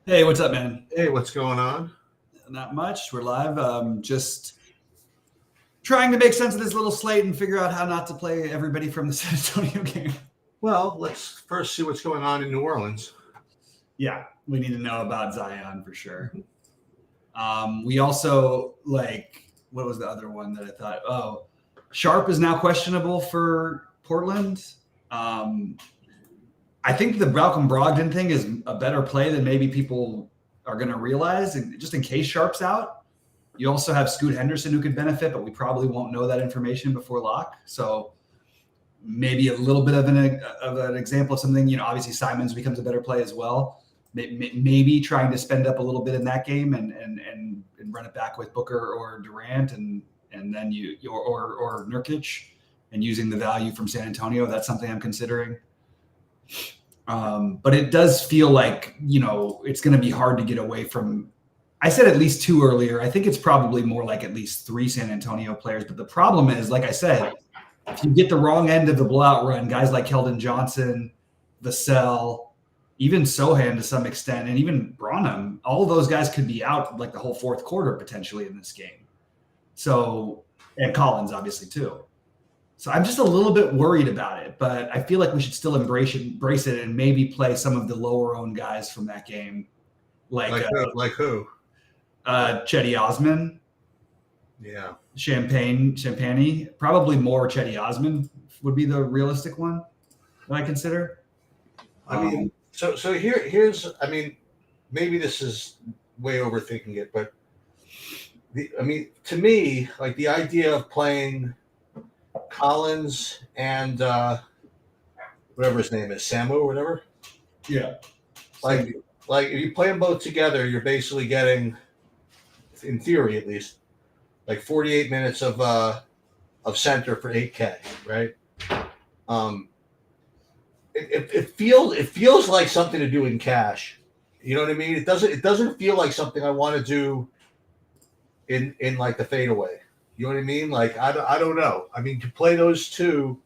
Hey, what's up, man? Hey, what's going on? Not much. We're live. Just trying to make sense of this little slate and figure out how not to play everybody from the San Antonio game. Well, let's first see what's going on in New Orleans. Yeah, we need to know about Zion for sure. We also what was the other one that I thought? Oh, Sharp is now questionable for Portland. I think the Malcolm Brogdon thing is a better play than maybe people are going to realize. And just in case Sharp's out, you also have Scoot Henderson who could benefit, but we probably won't know that information before lock. So maybe a little bit of an example of something. Obviously Simons becomes a better play as well. Maybe trying to spend up a little bit in that game and run it back with Booker or Durant and then or Nurkic and using the value from San Antonio. That's something I'm considering. But it does feel like, it's going to be hard to get away from. I said at least two earlier. I think it's probably more like at least three San Antonio players. But the problem is, like I said, if you get the wrong end of the blowout run, guys like Keldon Johnson, Vassell, even Sohan to some extent, and even Branham, all of those guys could be out like the whole fourth quarter potentially in this game. So, and Collins obviously too. So I'm just a little bit worried about it, but I feel like we should still embrace it and maybe play some of the lower owned guys from that game. Like who? Chetty Osman. Yeah. Champagne. Probably more Chetty Osman would be the realistic one that I consider. I mean, so here's maybe this is way overthinking it, but to me, like the idea of playing Collins and whatever his name is, Samu or whatever. Yeah. Like if you play them both together, you're basically getting, in theory at least, like 48 minutes of center for 8K, right? It feels like something to do in cash. You know what I mean? It doesn't feel like something I want to do in like the fadeaway. You know what I mean? Like I don't know. I mean, to play those two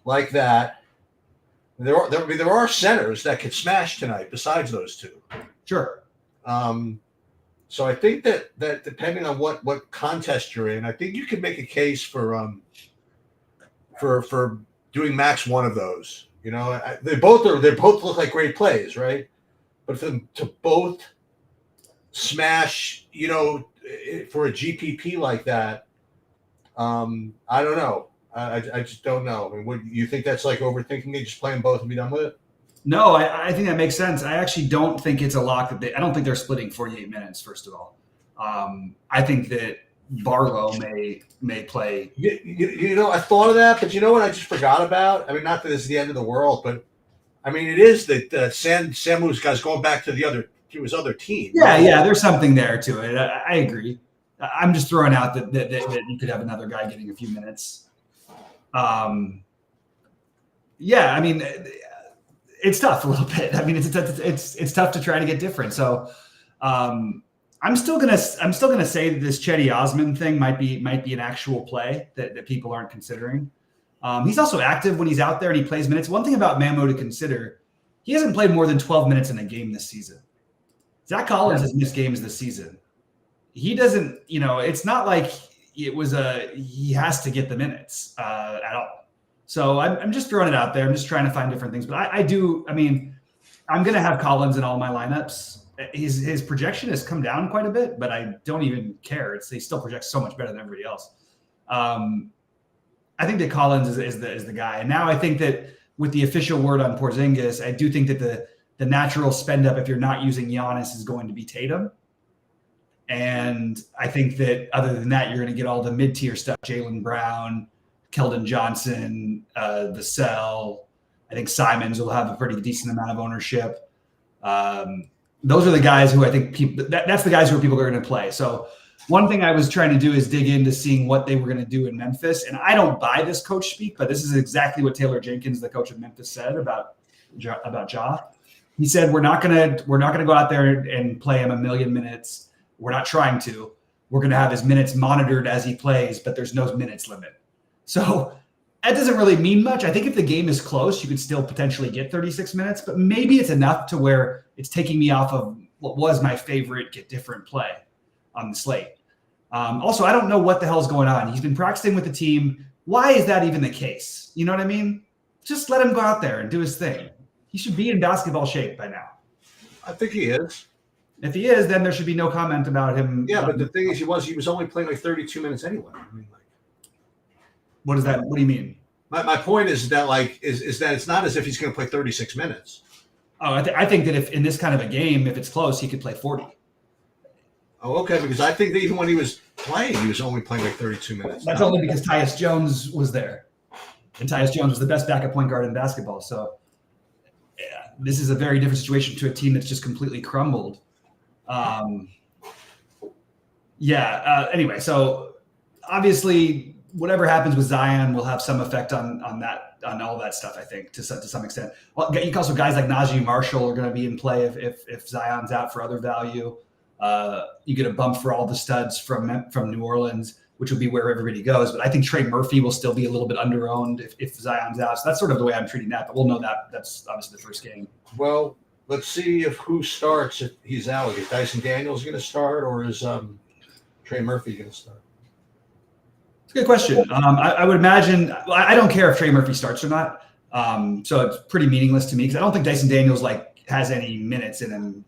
like that, there are centers that could smash tonight besides those two. Sure. So I think that depending on what contest you're in, I think you can make a case for doing max one of those. They both look like great plays, right? But for them to both smash, for a GPP like that. I don't know. I just don't know. I mean, what you think that's like overthinking it? Just playing both and be done with it? No, I think that makes sense. I actually don't think it's a lock I don't think they're splitting 48 minutes. First of all, I think that Barlow may play. I thought of that, but you know what? I just forgot about. I mean, not that it's the end of the world, but I mean, it is that Samu's guys going back to his other team. Yeah. There's something there to it. I agree. I'm just throwing out that you could have another guy getting a few minutes. Yeah, I mean, it's tough a little bit. I mean, it's tough to try to get different. So, I'm still gonna say that this Chetty Osman thing might be an actual play that people aren't considering. He's also active when he's out there and he plays minutes. One thing about Mamo to consider, he hasn't played more than 12 minutes in a game this season. Zach Collins has missed games this season. He doesn't, it's not like he has to get the minutes at all. So I'm just throwing it out there. I'm just trying to find different things. But I'm going to have Collins in all my lineups. His projection has come down quite a bit, but I don't even care. He still projects so much better than everybody else. I think that Collins is the guy. And now I think that with the official word on Porzingis, I do think that the natural spend up if you're not using Giannis is going to be Tatum. And I think that other than that, you're going to get all the mid-tier stuff, Jaylen Brown, Keldon Johnson, Vassell. I think Simons will have a pretty decent amount of ownership. Those are the guys who I think that's the guys who people are going to play. So one thing I was trying to do is dig into seeing what they were going to do in Memphis. And I don't buy this coach speak, but this is exactly what Taylor Jenkins, the coach of Memphis, said about Ja. He said, we're not going to go out there and play him a million minutes. We're not trying to. We're going to have his minutes monitored as he plays, but there's no minutes limit. So that doesn't really mean much. I think if the game is close, you could still potentially get 36 minutes, but maybe it's enough to where it's taking me off of what was my favorite get different play on the slate. Also, I don't know what the hell's going on. He's been practicing with the team. Why is that even the case? You know what I mean? Just let him go out there and do his thing. He should be in basketball shape by now. I think he is. If he is, then there should be no comment about him. Yeah, but the thing is, he was only playing like 32 minutes anyway. I mean, like, what is that? What do you mean? My point is that is that it's not as if he's going to play 36 minutes. Oh, I think that if in this kind of a game, if it's close, he could play 40. Oh, okay. Because I think that even when he was playing, he was only playing like 32 minutes. That's only because Tyus Jones was there, and Tyus Jones was the best backup point guard in basketball. So, yeah, this is a very different situation to a team that's just completely crumbled. Anyway, so obviously whatever happens with Zion will have some effect on all that stuff, I think, to some extent. Well, also guys like Najee Marshall are going to be in play if Zion's out for other value. You get a bump for all the studs from New Orleans, which will be where everybody goes. But I think Trey Murphy will still be a little bit underowned if Zion's out. So that's sort of the way I'm treating that. But we'll know that's obviously the first game. Well, let's see who starts if he's out. Is Dyson Daniels going to start, or is Trey Murphy going to start? It's a good question. I would imagine I don't care if Trey Murphy starts or not. So it's pretty meaningless to me because I don't think Dyson Daniels has any minutes in him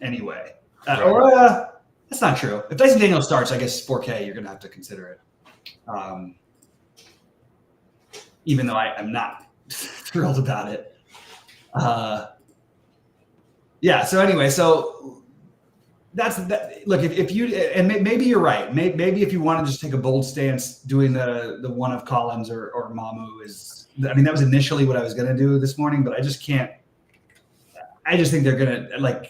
anyway. That's not true. If Dyson Daniels starts, I guess 4K you're going to have to consider it. Even though I'm not thrilled about it. So anyway, so that's that. Look, if you and maybe you're right. Maybe if you want to just take a bold stance, doing the one of Collins or Mamu is. I mean, that was initially what I was going to do this morning, but I just can't. I just think they're going to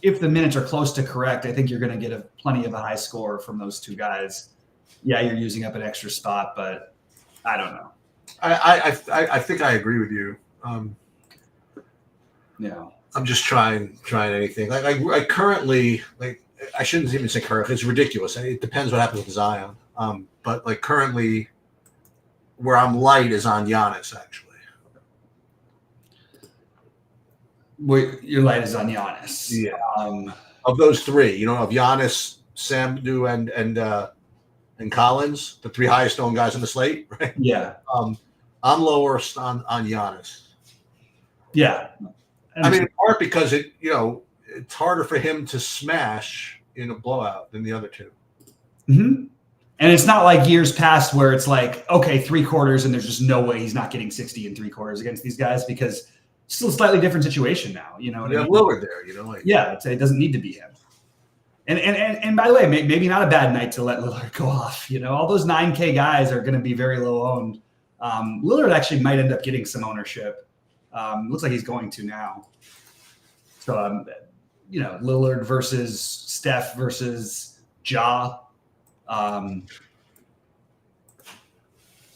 if the minutes are close to correct, I think you're going to get plenty of a high score from those two guys. Yeah, you're using up an extra spot, but I don't know. I think I agree with you. Yeah. I'm just trying anything. I currently I shouldn't even say currently. It's ridiculous. It depends what happens with Zion. But currently, where I'm light is on Giannis actually. Your light is on Giannis. Yeah. Of those three, of Giannis, Samdu, and Collins, the three highest owned guys on the slate, right? Yeah. I'm lowest on Giannis. Yeah. I mean, in part because it's harder for him to smash in a blowout than the other two. Mm-hmm. And it's not like years past where it's like, okay, 3 quarters, and there's just no way he's not getting 60 in 3 quarters against these guys because it's still a slightly different situation now. You know what I mean? Lillard there, it doesn't need to be him. And by the way, maybe not a bad night to let Lillard go off. All those 9K guys are going to be very low owned. Lillard actually might end up getting some ownership. Looks like he's going to now. So, Lillard versus Steph versus Ja. I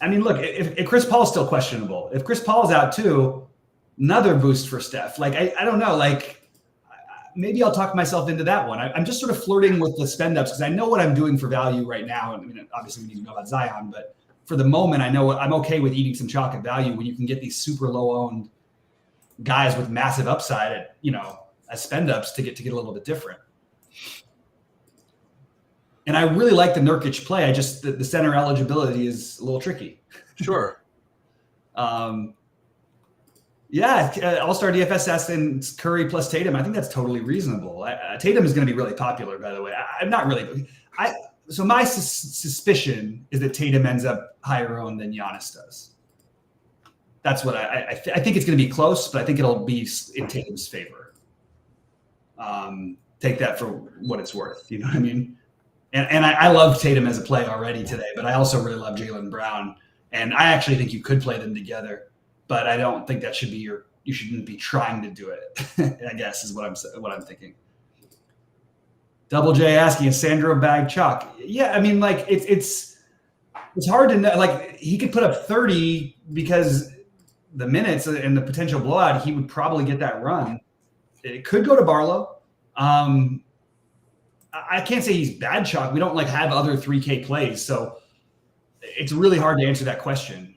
mean, look, if Chris Paul's still questionable, if Chris Paul's out too, another boost for Steph. I don't know, maybe I'll talk myself into that one. I'm just sort of flirting with the spend ups because I know what I'm doing for value right now. I mean, obviously we need to know about Zion, but for the moment, I know I'm okay with eating some chalk at value when you can get these super low owned guys with massive upside at, as spend ups to get a little bit different. And I really like the Nurkic play. I just, the center eligibility is a little tricky. Sure. All-Star DFS and Curry plus Tatum. I think that's totally reasonable. Tatum is going to be really popular, by the way. I'm not really. So my suspicion is that Tatum ends up higher owned than Giannis does. That's what I think it's going to be close, but I think it'll be in Tatum's favor. Take that for what it's worth. You know what I mean? And I love Tatum as a play already today, but I also really love Jaylen Brown. And I actually think you could play them together, but I don't think that should be you shouldn't be trying to do it, I guess is what I'm thinking. Double J asking, is Sandro bag chalk? Yeah, I mean, it's hard to know. He could put up 30 because the minutes and the potential blowout, he would probably get that run. It could go to Barlow. I can't say he's bad chalk. We don't have other 3K plays, so it's really hard to answer that question.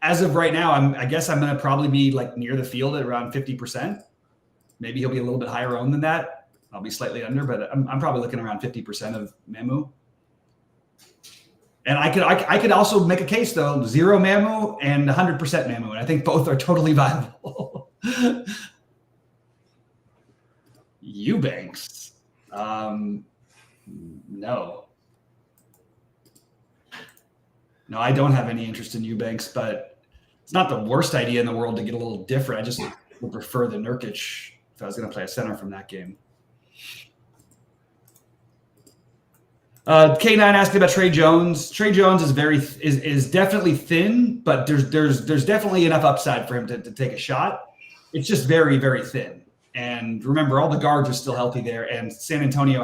As of right now, I guess I'm going to probably be near the field at around 50%. Maybe he'll be a little bit higher owned than that. I'll be slightly under, but I'm probably looking around 50% of Mamu. And I could also make a case though, 0 Mamu and 100% Mamu, and I think both are totally viable. Eubanks, no, I don't have any interest in Eubanks, but it's not the worst idea in the world to get a little different. I just would prefer the Nurkic if I was going to play a center from that game. K9 asking about Trey Jones. Trey Jones is definitely thin, but there's definitely enough upside for him to take a shot. It's just very, very thin. And remember, all the guards are still healthy there, and San Antonio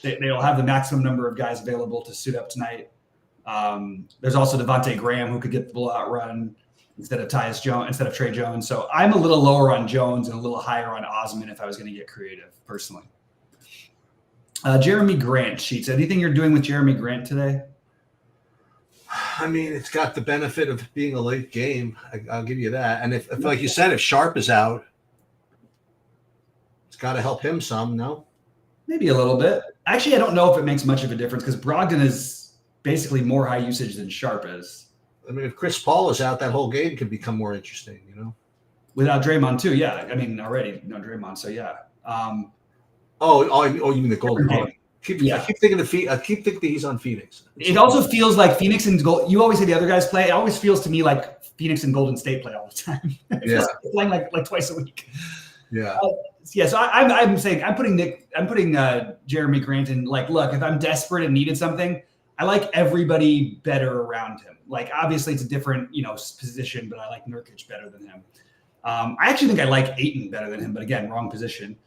they'll have the maximum number of guys available to suit up tonight. There's also Devontae Graham who could get the blowout run instead of Trey Jones. So I'm a little lower on Jones and a little higher on Osman if I was going to get creative personally. Jeremy Grant, Sheets. Anything you're doing with Jeremy Grant today? I mean, it's got the benefit of being a late game. I'll give you that. And if like you said, if Sharp is out, it's got to help him some, no? Maybe a little bit. Actually, I don't know if it makes much of a difference because Brogdon is basically more high usage than Sharp is. I mean, if Chris Paul is out, that whole game could become more interesting, you know? Without Draymond too, yeah. I mean, already no Draymond, so yeah. You mean the Golden Game? I keep thinking that he's on Phoenix. It also feels like Phoenix and Gold. You always say the other guys play. It always feels to me like Phoenix and Golden State play all the time. Yeah, like playing like twice a week. Yeah, So I'm saying I'm putting Jeremy Grant in. Like, look, if I'm desperate and needed something, I like everybody better around him. Like, obviously it's a different position, but I like Nurkic better than him. I actually think I like Ayton better than him, but again, wrong position.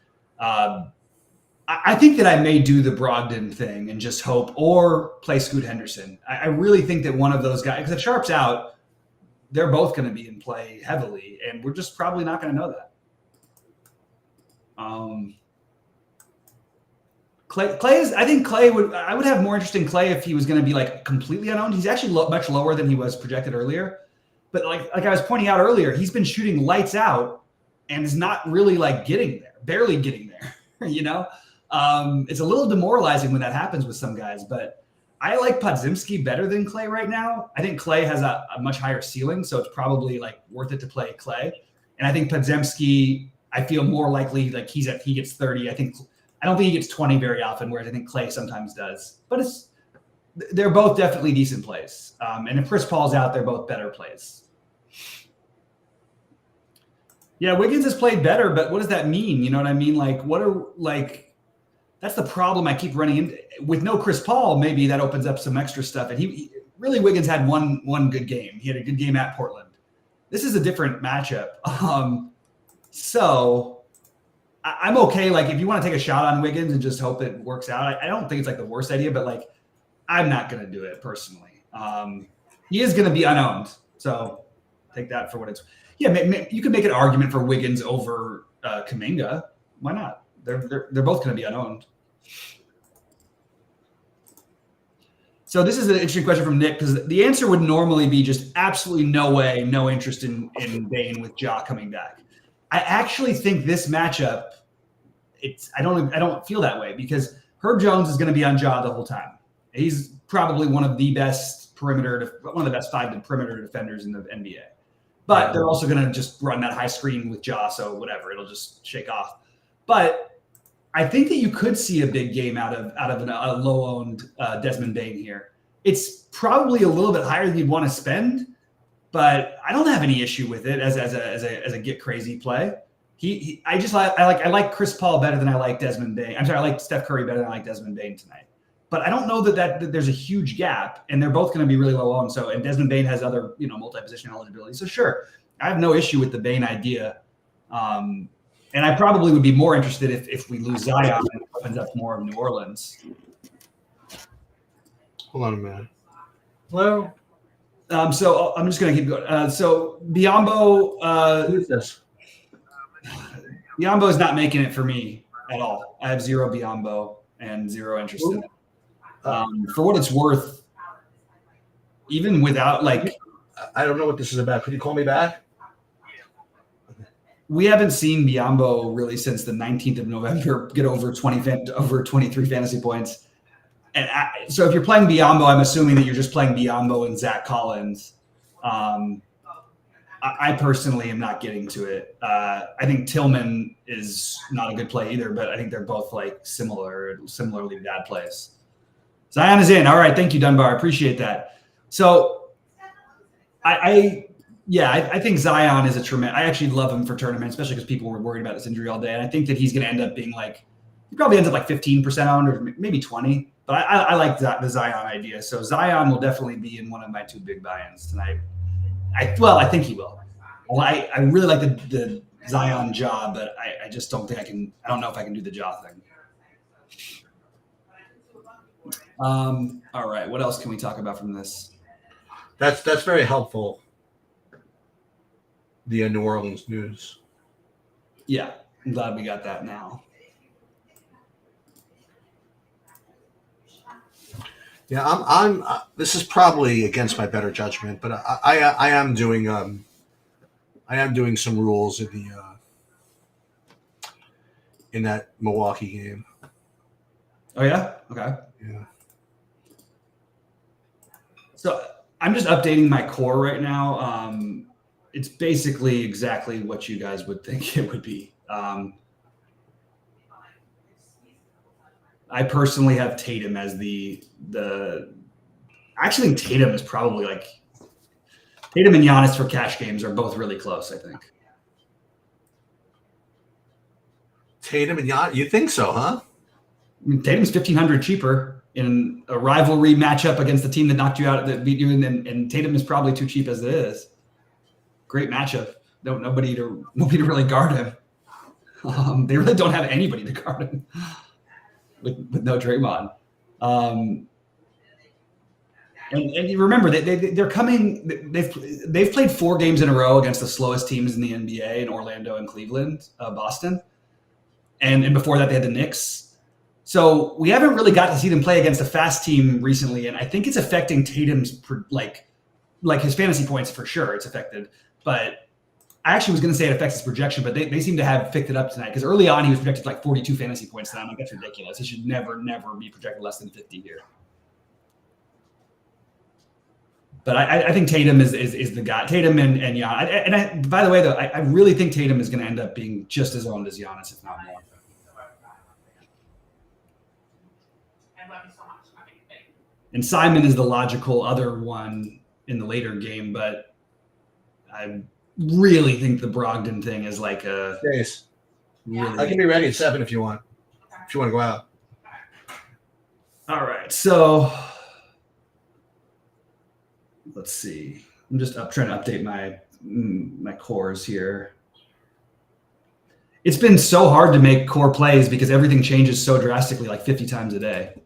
I think that I may do the Brogdon thing and just hope, or play Scoot Henderson. I really think that one of those guys, because if Sharp's out, they're both going to be in play heavily, and we're just probably not going to know that. Clay is. I think I would have more interest in Clay if he was going to be like completely unowned. He's actually much lower than he was projected earlier. But like I was pointing out earlier, he's been shooting lights out and is not really like getting there, barely getting there. It's a little demoralizing when that happens with some guys, but I like Podziemski better than Clay right now. I think Clay has a much higher ceiling, so it's probably like worth it to play Clay. And I think Podziemski, I feel more likely like he gets 30. I don't think he gets 20 very often, whereas I think Clay sometimes does. But they're both definitely decent plays. And if Chris Paul's out, they're both better plays. Yeah, Wiggins has played better, but what does that mean? You know what I mean? That's the problem I keep running into. With no Chris Paul, maybe that opens up some extra stuff. And he really, Wiggins had one good game. He had a good game at Portland. This is a different matchup. So I'm okay. Like, if you want to take a shot on Wiggins and just hope it works out, I don't think it's like the worst idea, but like, I'm not going to do it personally. He is going to be unowned. So take that for what it's. Yeah, you could make an argument for Wiggins over Kuminga. Why not? They're both going to be unowned. So this is an interesting question from Nick, because the answer would normally be just absolutely no way, no interest in Bane with Ja coming back. I actually think this matchup, I don't feel that way, because Herb Jones is going to be on Ja the whole time. He's probably one of the best 5 perimeter defenders in the NBA. But they're also going to just run that high screen with Ja, so whatever, it'll just shake off. But I think that you could see a big game out of a low-owned Desmond Bane here. It's probably a little bit higher than you'd want to spend, but I don't have any issue with it as a get crazy play. I like Chris Paul better than I like Desmond Bane. I like Steph Curry better than I like Desmond Bane tonight. But I don't know that there's a huge gap, and they're both going to be really low owned. So, and Desmond Bane has other multi-position eligibility. So sure, I have no issue with the Bane idea. And I probably would be more interested if we lose Zion and it opens up more of New Orleans. Hold on a minute. Hello. So I'm just going to keep going. So Biyombo. Who's this? Biyombo is not making it for me at all. I have 0 Biyombo and 0 interest in it. For what it's worth, even without I don't know what this is about. Could you call me back? we haven't seen Biombo really since the 19th of November get over 23 fantasy points. And so if you're playing Biombo, I'm assuming that you're just playing Biombo and Zach Collins. I personally am not getting to it. I think Tillman is not a good play either, but I think they're both like similarly bad plays. Zion is in. All right. Thank you, Dunbar. I appreciate that. So I think Zion is a tremendous. I actually love him for tournament, especially because people were worried about this injury all day. And I think that he's going to end up being he probably ends up 15% owned or maybe 20. But I like the Zion idea. So Zion will definitely be in one of my 2 big buy-ins tonight. I think he will. I really like the Zion jaw, but I just don't think I can. I don't know if I can do the jaw thing. All right. What else can we talk about from this? That's very helpful. The New Orleans news. Yeah, I'm glad we got that now. Yeah, I'm. This is probably against my better judgment, but I am doing some rules in that Milwaukee game. Oh yeah. Okay. Yeah. So I'm just updating my core right now. It's basically exactly what you guys would think it would be. I personally have Tatum as the. I actually think Tatum is probably Tatum and Giannis for cash games are both really close. I think. Tatum and Giannis, you think so, huh? I mean, Tatum's 1,500 cheaper in a rivalry matchup against the team that knocked you out, that beat you, and Tatum is probably too cheap as it is. Great matchup. Nobody to really guard him. They really don't have anybody to guard him with no Draymond. And you remember they're coming. They've played 4 games in a row against the slowest teams in the NBA in Orlando and Cleveland, Boston, and before that they had the Knicks. So we haven't really got to see them play against a fast team recently, and I think it's affecting Tatum's like his fantasy points for sure. It's affected, but I actually was going to say it affects his projection, but they seem to have picked it up tonight because early on he was projected 42 fantasy points, and I'm like, that's ridiculous. He should never be projected less than 50 here. But I think Tatum is the guy. Tatum and Giannis. By the way, though, I really think Tatum is going to end up being just as owned as Giannis, if not more. And Simon is the logical other one in the later game, but I really think the Brogdon thing is like a. Yes. Really, I can be ready at 7 if you want. If you want to go out. All right, so let's see. I'm just trying to update my cores here. It's been so hard to make core plays because everything changes so drastically, 50 times a day.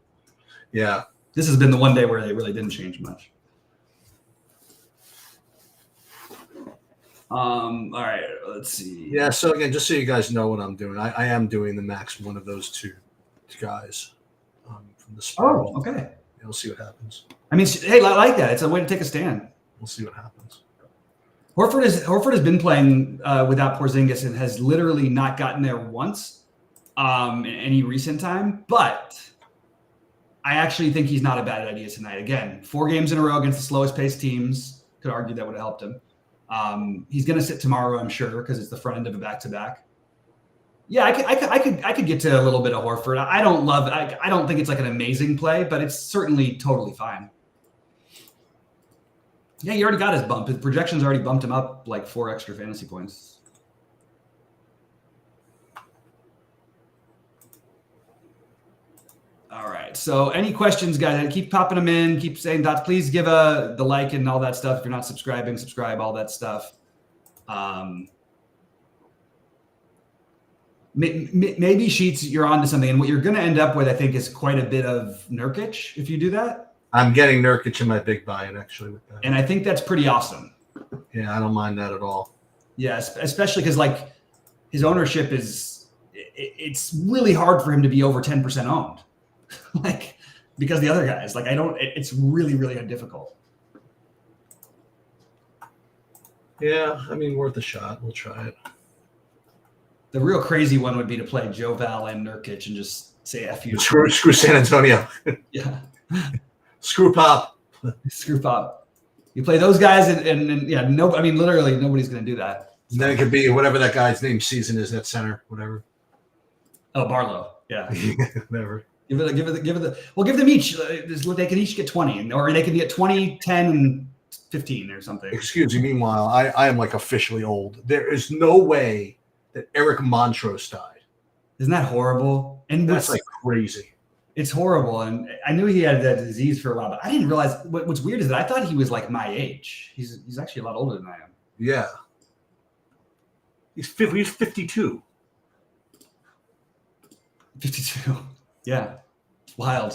Yeah. This has been the one day where they really didn't change much. All right, let's see. Yeah, so again, just so you guys know what I'm doing, I am doing the max one of those two guys from the Spurs. Oh, okay. We'll see what happens. I mean, hey, I like that. It's a way to take a stand. We'll see what happens. Horford has been playing without Porzingis and has literally not gotten there once in any recent time. But I actually think he's not a bad idea tonight. Again, 4 games in a row against the slowest paced teams. Could argue that would have helped him. He's going to sit tomorrow, I'm sure, because it's the front end of a back-to-back. Yeah, I could get to a little bit of Horford. I don't love it. I don't think it's an amazing play, but it's certainly totally fine. Yeah, he already got his bump. His projections already bumped him up 4 extra fantasy points. All right. So any questions, guys? Keep popping them in. Keep saying dots. Please give the like and all that stuff. If you're not subscribing, subscribe, all that stuff. Maybe Sheets, you're onto something. And what you're going to end up with, I think, is quite a bit of Nurkic if you do that. I'm getting Nurkic in my big buy-in, actually, with that. And I think that's pretty awesome. Yeah, I don't mind that at all. Yeah, especially because his ownership it's really hard for him to be over 10% owned. Because the other guys, it's really, really difficult. Yeah, I mean, worth a shot. We'll try it. The real crazy one would be to play Joval and Nurkic and just say F you. Screw San Antonio. Yeah. Screw Pop. Screw Pop. You play those guys and yeah, no, I mean, literally nobody's going to do that. So. And then it could be whatever that guy's name season is at center, whatever. Oh, Barlow. Yeah. Whatever. Give them each. They can each get 20, or they can get 20, 10, and 15 or something. Excuse me. Meanwhile, I am like officially old. There is no way that Eric Montrose died. Isn't that horrible? And that's like crazy. It's horrible. And I knew he had that disease for a while, but I didn't realize what's weird is that I thought he was like my age. He's actually a lot older than I am. Yeah. He's 52. 52. Yeah. Wild.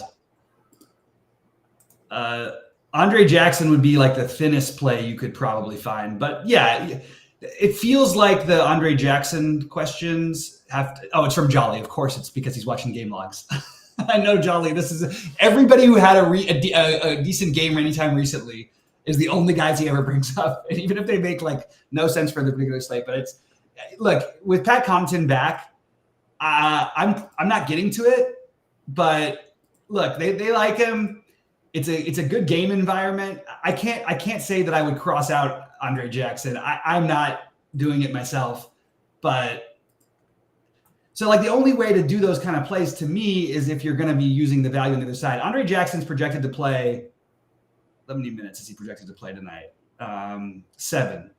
Andre Jackson would be like the thinnest play you could probably find. But yeah, it feels like the Andre Jackson questions have to. Oh, it's from Jolly. Of course, it's because he's watching game logs. I know, Jolly. This is everybody who had a decent game anytime recently is the only guys he ever brings up. And even if they make like no sense for the particular slate, but it's look with Pat Connaughton back. I'm not getting to it, but look, they like him. It's a good game environment. I can't say that I would cross out Andre Jackson. I'm not doing it myself, but so like the only way to do those kind of plays to me is if you're going to be using the value on the other side. Andre Jackson's projected to play. How many minutes is he projected to play tonight? 7.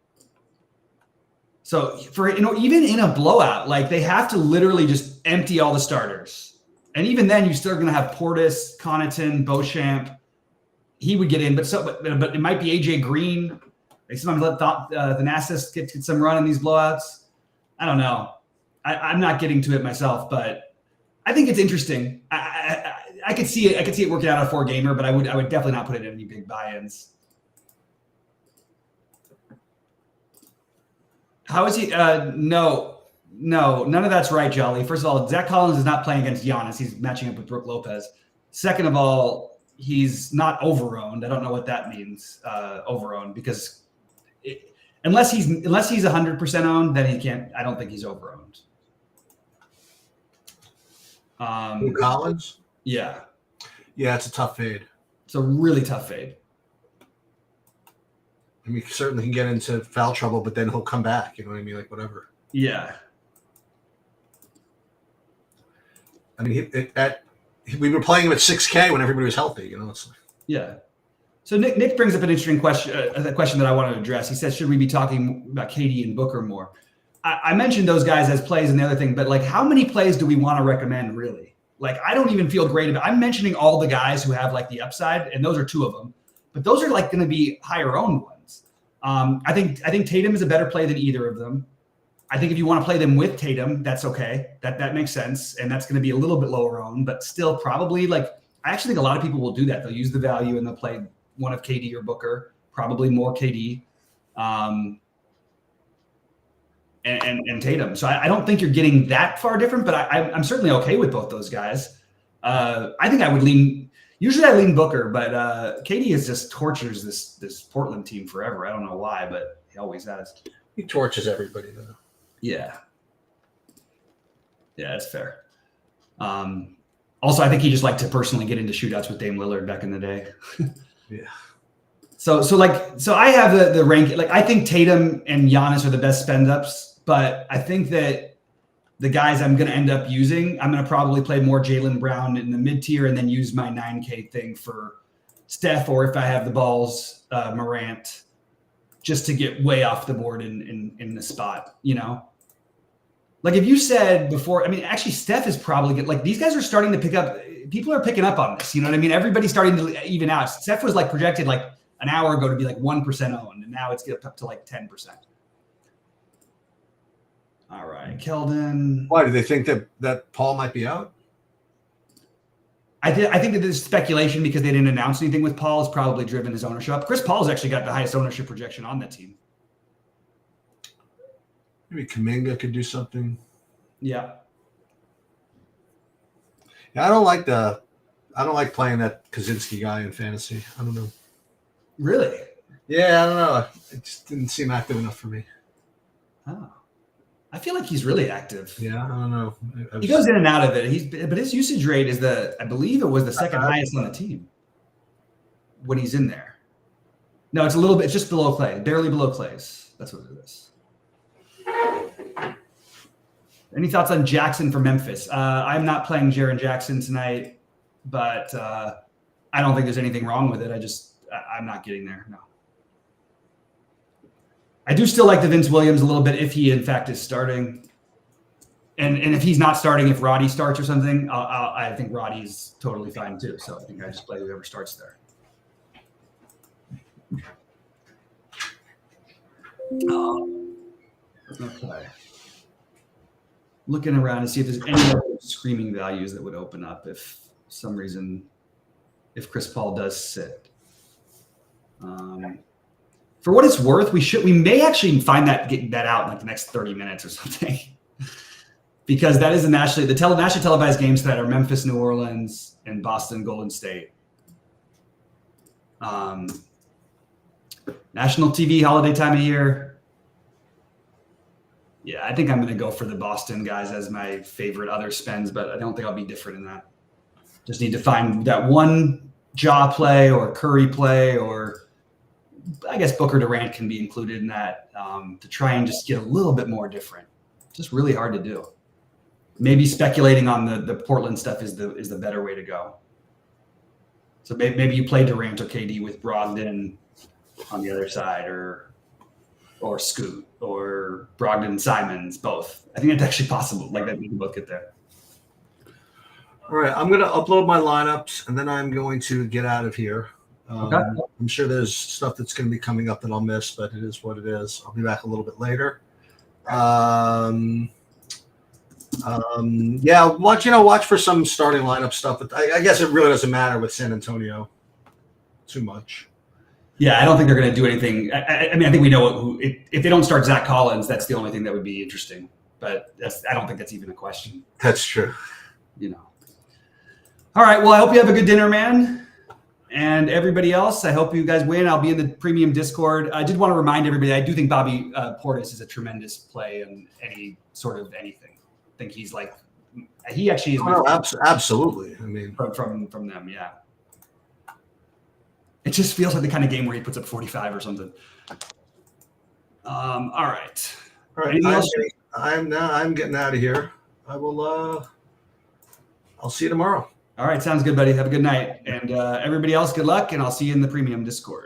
So for even in a blowout, like they have to literally just empty all the starters, and even then, you're still going to have Portis, Connaughton, Beauchamp. He would get in, but it might be AJ Green. They sometimes let the Nasus get some run in these blowouts. I don't know. I'm not getting to it myself, but I think it's interesting. I could see it. I could see it working out on a 4-gamer, but I would definitely not put it in any big buy-ins. How is he? No, none of that's right, Jolly. First of all, Zach Collins is not playing against Giannis. He's matching up with Brook Lopez. Second of all, he's not over-owned. I don't know what that means, over-owned, because unless he's 100% owned, then he can't. I don't think he's over-owned. Collins? Yeah. Yeah, it's a tough fade. It's a really tough fade. I mean, he certainly can get into foul trouble, but then he'll come back. You know what I mean? Like, whatever. Yeah. I mean, we were playing him at 6K when everybody was healthy. You know, it's like, yeah. So Nick brings up an interesting question, a question that I want to address. He says, should we be talking about KD and Booker more? I mentioned those guys as plays and the other thing, but like how many plays do we want to recommend really? Like, I don't even feel great about I'm mentioning all the guys who have like the upside, and those are 2 of them, but those are like going to be higher owned ones. I think Tatum is a better play than either of them. I think if you want to play them with Tatum, that's okay. That makes sense. And that's going to be a little bit lower owned, but still probably like, I actually think a lot of people will do that. They'll use the value and they'll play one of KD or Booker, probably more KD. And Tatum. So I don't think you're getting that far different, but I'm certainly okay with both those guys. I think I would lean. Usually I lean Booker, but KD is just tortures this Portland team forever. I don't know why, but he always has. he torches everybody, though. Yeah. Yeah, that's fair. Also, I think he just liked to personally get into shootouts with Dame Lillard back in the day. Yeah. So I have the rank. Like, I think Tatum and Giannis are the best spend ups, but I think that the guys I'm going to end up using, I'm going to probably play more Jaylen Brown in the mid tier and then use my 9K thing for Steph, or if I have the balls, Morant, just to get way off the board in the spot, you know? Like if you said before, I mean, actually Steph is probably good. Like these guys are starting to pick up. People are picking up on this. You know what I mean? Everybody's starting to even out. Steph was like projected like an hour ago to be like 1% owned, and now it's up to like 10%. All right, Keldon. Why do they think that Paul might be out? I think that this speculation because they didn't announce anything with Paul has probably driven his ownership up. Chris Paul's actually got the highest ownership projection on that team. Maybe Kuminga could do something. Yeah. Yeah, I don't like playing that Kaczynski guy in fantasy. I don't know. Really? Yeah, I don't know. It just didn't seem active enough for me. Oh. I feel like he's really active. Yeah, I don't know. He goes in and out of it. But his usage rate is I believe it was the second highest on the team when he's in there. No, it's a little bit, it's just below Clay, barely below Clay's. That's what it is. Any thoughts on Jackson for Memphis? I'm not playing Jaren Jackson tonight, but I don't think there's anything wrong with it. I'm not getting there. No. I do still like the Vince Williams a little bit if he in fact is starting, and if he's not starting, if Roddy starts or something, I think Roddy's totally fine too. So I think I just play whoever starts there. Okay. Looking around to see if there's any other screaming values that would open up if for some reason if Chris Paul does sit. For what it's worth, we may actually find get that out in like the next 30 minutes or something, because that is the nationally televised games that are Memphis, New Orleans, and Boston, Golden State. National TV holiday time of year. Yeah, I think I'm going to go for the Boston guys as my favorite other spends, but I don't think I'll be different in that. Just need to find that one jaw play or Curry play, or I guess Booker Durant can be included in that, to try and just get a little bit more different. Just really hard to do. Maybe speculating on the Portland stuff is the better way to go. So maybe you play Durant or KD with Brogdon on the other side, or Scoot, or Brogdon, Simons, both. I think it's actually possible. Like that, we can both get there. All right, I'm going to upload my lineups, and then I'm going to get out of here. Okay. I'm sure there's stuff that's going to be coming up that I'll miss, but it is what it is. I'll be back a little bit later. Yeah, watch for some starting lineup stuff. But I guess it really doesn't matter with San Antonio too much. Yeah, I don't think they're going to do anything. I mean, I think we know if they don't start Zach Collins, that's the only thing that would be interesting. But I don't think that's even a question. That's true. All right. Well, I hope you have a good dinner, man. And everybody else, I hope you guys win. I'll be in the premium Discord. I did want to remind everybody, I do think Bobby Portis is a tremendous play in any sort of anything. I think he actually is. Absolutely. I mean, from them, yeah. It just feels like the kind of game where he puts up 45 or something. All right. All right. I'm getting out of here. I will. I'll see you tomorrow. All right. Sounds good, buddy. Have a good night. And everybody else, good luck. And I'll see you in the premium Discord.